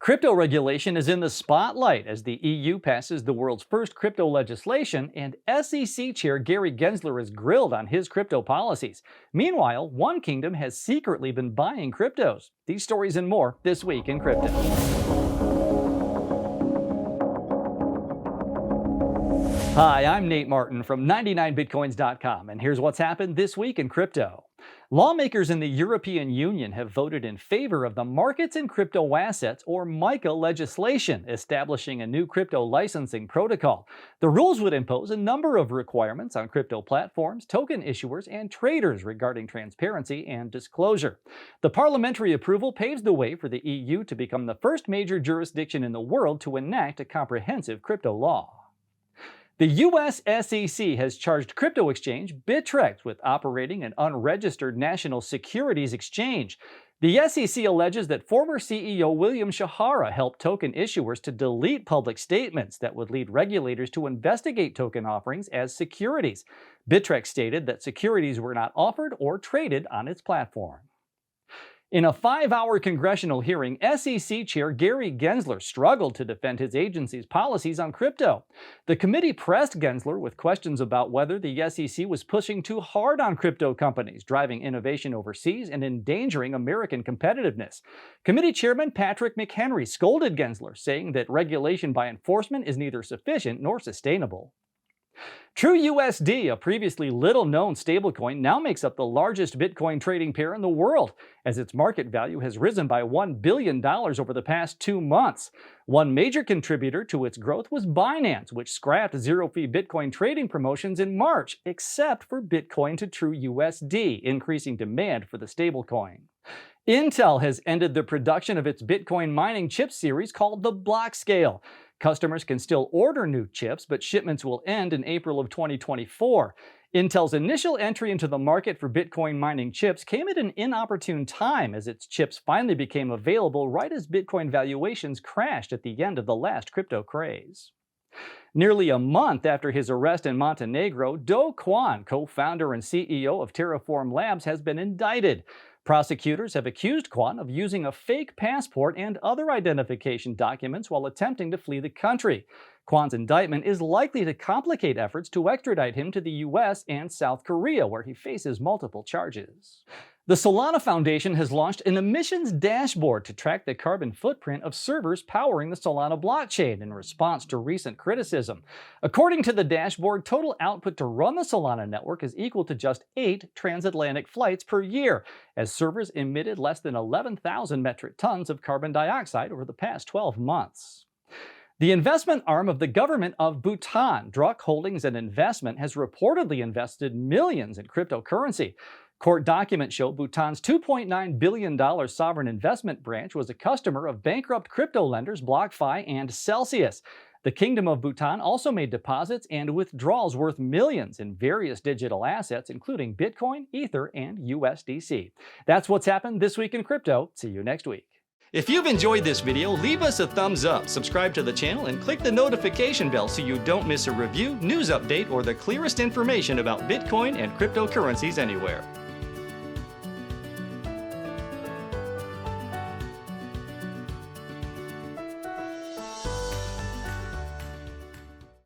Crypto regulation is in the spotlight as the EU passes the world's first crypto legislation, and SEC Chair Gary Gensler is grilled on his crypto policies. Meanwhile, one kingdom has secretly been buying cryptos. These stories and more this week in crypto. Hi, I'm Nate Martin from 99bitcoins.com, and here's what's happened this week in crypto. Lawmakers in the European Union have voted in favor of the Markets in Crypto Assets, or MiCA legislation, establishing a new crypto licensing protocol. The rules would impose a number of requirements on crypto platforms, token issuers, and traders regarding transparency and disclosure. The parliamentary approval paves the way for the EU to become the first major jurisdiction in the world to enact a comprehensive crypto law. The U.S. SEC has charged crypto exchange Bittrex with operating an unregistered national securities exchange. The SEC alleges that former CEO William Shahara helped token issuers to delete public statements that would lead regulators to investigate token offerings as securities. Bittrex stated that securities were not offered or traded on its platform. In a 5-hour congressional hearing, SEC Chair Gary Gensler struggled to defend his agency's policies on crypto. The committee pressed Gensler with questions about whether the SEC was pushing too hard on crypto companies, driving innovation overseas and endangering American competitiveness. Committee Chairman Patrick McHenry scolded Gensler, saying that regulation by enforcement is neither sufficient nor sustainable. TrueUSD, a previously little-known stablecoin, now makes up the largest Bitcoin trading pair in the world, as its market value has risen by $1 billion over the past 2 months. One major contributor to its growth was Binance, which scrapped zero-fee Bitcoin trading promotions in March, except for Bitcoin to TrueUSD, increasing demand for the stablecoin. Intel has ended the production of its Bitcoin mining chip series called the Blockscale. Customers can still order new chips, but shipments will end in April of 2024. Intel's initial entry into the market for Bitcoin mining chips came at an inopportune time, as its chips finally became available right as Bitcoin valuations crashed at the end of the last crypto craze. Nearly a month after his arrest in Montenegro, Kwon, co-founder and CEO of Terra Labs, has been indicted. Prosecutors have accused Kwon of using a fake passport and other identification documents while attempting to flee the country. Kwon's indictment is likely to complicate efforts to extradite him to the U.S. and South Korea, where he faces multiple charges. The Solana Foundation has launched an emissions dashboard to track the carbon footprint of servers powering the Solana blockchain in response to recent criticism. According to the dashboard, total output to run the Solana network is equal to just 8 transatlantic flights per year, as servers emitted less than 11,000 metric tons of carbon dioxide over the past 12 months. The investment arm of the government of Bhutan, Druk Holdings and Investment, has reportedly invested millions in cryptocurrency. Court documents show Bhutan's $2.9 billion sovereign investment branch was a customer of bankrupt crypto lenders BlockFi and Celsius. The Kingdom of Bhutan also made deposits and withdrawals worth millions in various digital assets, including Bitcoin, Ether, and USDC. That's what's happened this week in crypto. See you next week. If you've enjoyed this video, leave us a thumbs up, subscribe to the channel, and click the notification bell so you don't miss a review, news update, or the clearest information about Bitcoin and cryptocurrencies anywhere.